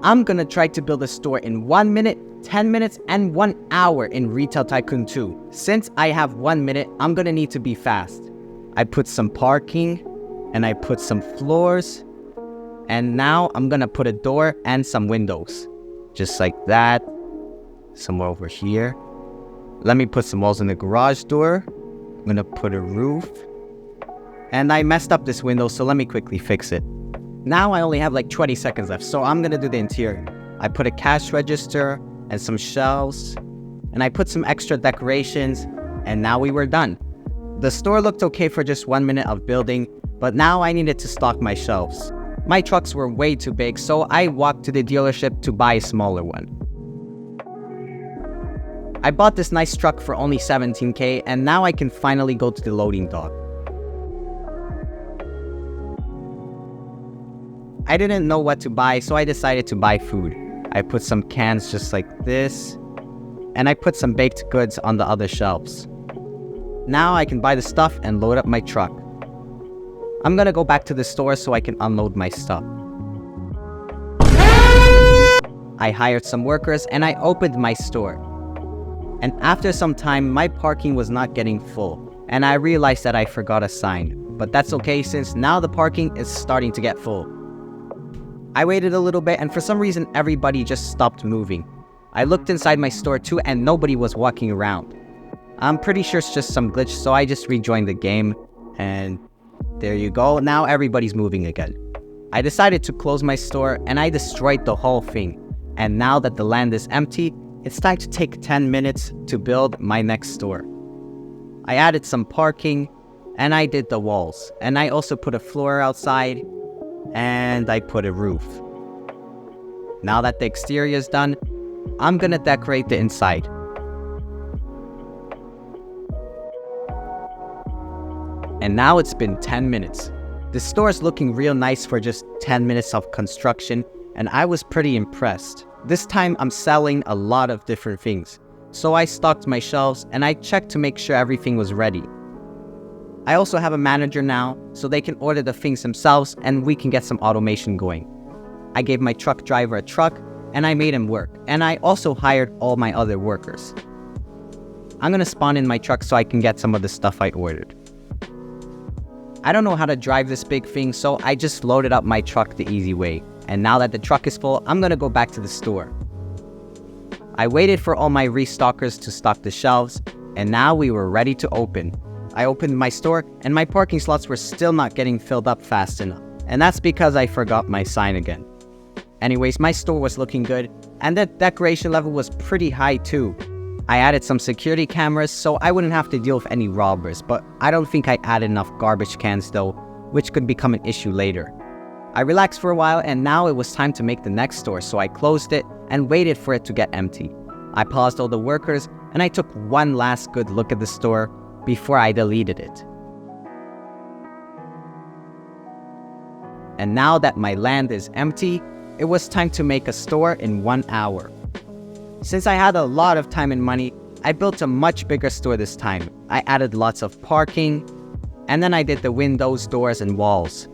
I'm gonna try to build a store in 1 minute, 10 minutes, and 1 hour in Retail Tycoon 2. Since I have 1 minute, I'm gonna need to be fast. I put some parking, and I put some floors, and now I'm gonna put a door and some windows. Just like that. Somewhere over here. Let me put some walls in the garage door. I'm gonna put a roof. And I messed up this window, so let me quickly fix it. Now I only have like 20 seconds left, so I'm gonna do the interior. I put a cash register and some shelves, and I put some extra decorations, and now we were done. The store looked okay for just 1 minute of building, but now I needed to stock my shelves. My trucks were way too big, so I walked to the dealership to buy a smaller one. I bought this nice truck for only 17K, and now I can finally go to the loading dock. I didn't know what to buy, so I decided to buy food. I put some cans just like this, and I put some baked goods on the other shelves. Now I can buy the stuff and load up my truck. I'm gonna go back to the store so I can unload my stuff. I hired some workers and I opened my store. And after some time, my parking was not getting full, and I realized that I forgot a sign. But that's okay, since now the parking is starting to get full. I waited a little bit, and for some reason everybody just stopped moving. I looked inside my store too, and nobody was walking around. I'm pretty sure it's just some glitch, so I just rejoined the game, and there you go, now everybody's moving again. I decided to close my store, and I destroyed the whole thing. And now that the land is empty, it's time to take 10 minutes to build my next store. I added some parking, and I did the walls, and I also put a floor outside, and I put a roof. Now that the exterior is done, I'm gonna decorate the inside. And now it's been 10 minutes. The store is looking real nice for just 10 minutes of construction, and I was pretty impressed. This time I'm selling a lot of different things. So I stocked my shelves and I checked to make sure everything was ready. I also have a manager now, so they can order the things themselves and we can get some automation going. I gave my truck driver a truck and I made him work, and I also hired all my other workers. I'm gonna spawn in my truck so I can get some of the stuff I ordered. I don't know how to drive this big thing, so I just loaded up my truck the easy way. And now that the truck is full, I'm gonna go back to the store. I waited for all my restockers to stock the shelves, and now we were ready to open. I opened my store, and my parking slots were still not getting filled up fast enough. And that's because I forgot my sign again. Anyways, my store was looking good, and the decoration level was pretty high too. I added some security cameras so I wouldn't have to deal with any robbers, but I don't think I added enough garbage cans though, which could become an issue later. I relaxed for a while, and now it was time to make the next store, so I closed it and waited for it to get empty. I paused all the workers, and I took one last good look at the store before I deleted it. And now that my land is empty, it was time to make a store in 1 hour. Since I had a lot of time and money, I built a much bigger store this time. I added lots of parking, and then I did the windows, doors, and walls.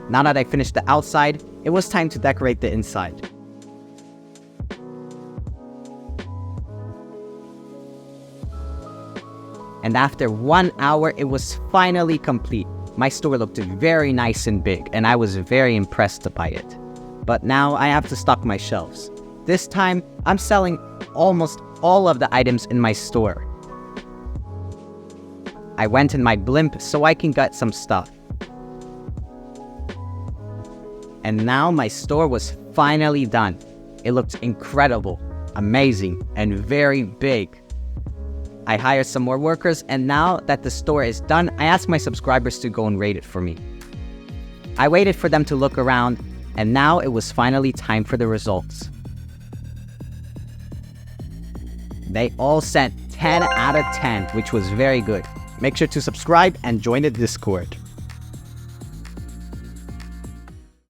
Now that I finished the outside, it was time to decorate the inside. And after 1 hour, it was finally complete. My store looked very nice and big, and I was very impressed by it. But now I have to stock my shelves. This time, I'm selling almost all of the items in my store. I went in my blimp so I can get some stuff. And now my store was finally done. It looked incredible, amazing, and very big. I hired some more workers, and now that the store is done, I asked my subscribers to go and rate it for me. I waited for them to look around, and now it was finally time for the results. They all sent 10 out of 10, which was very good. Make sure to subscribe and join the Discord.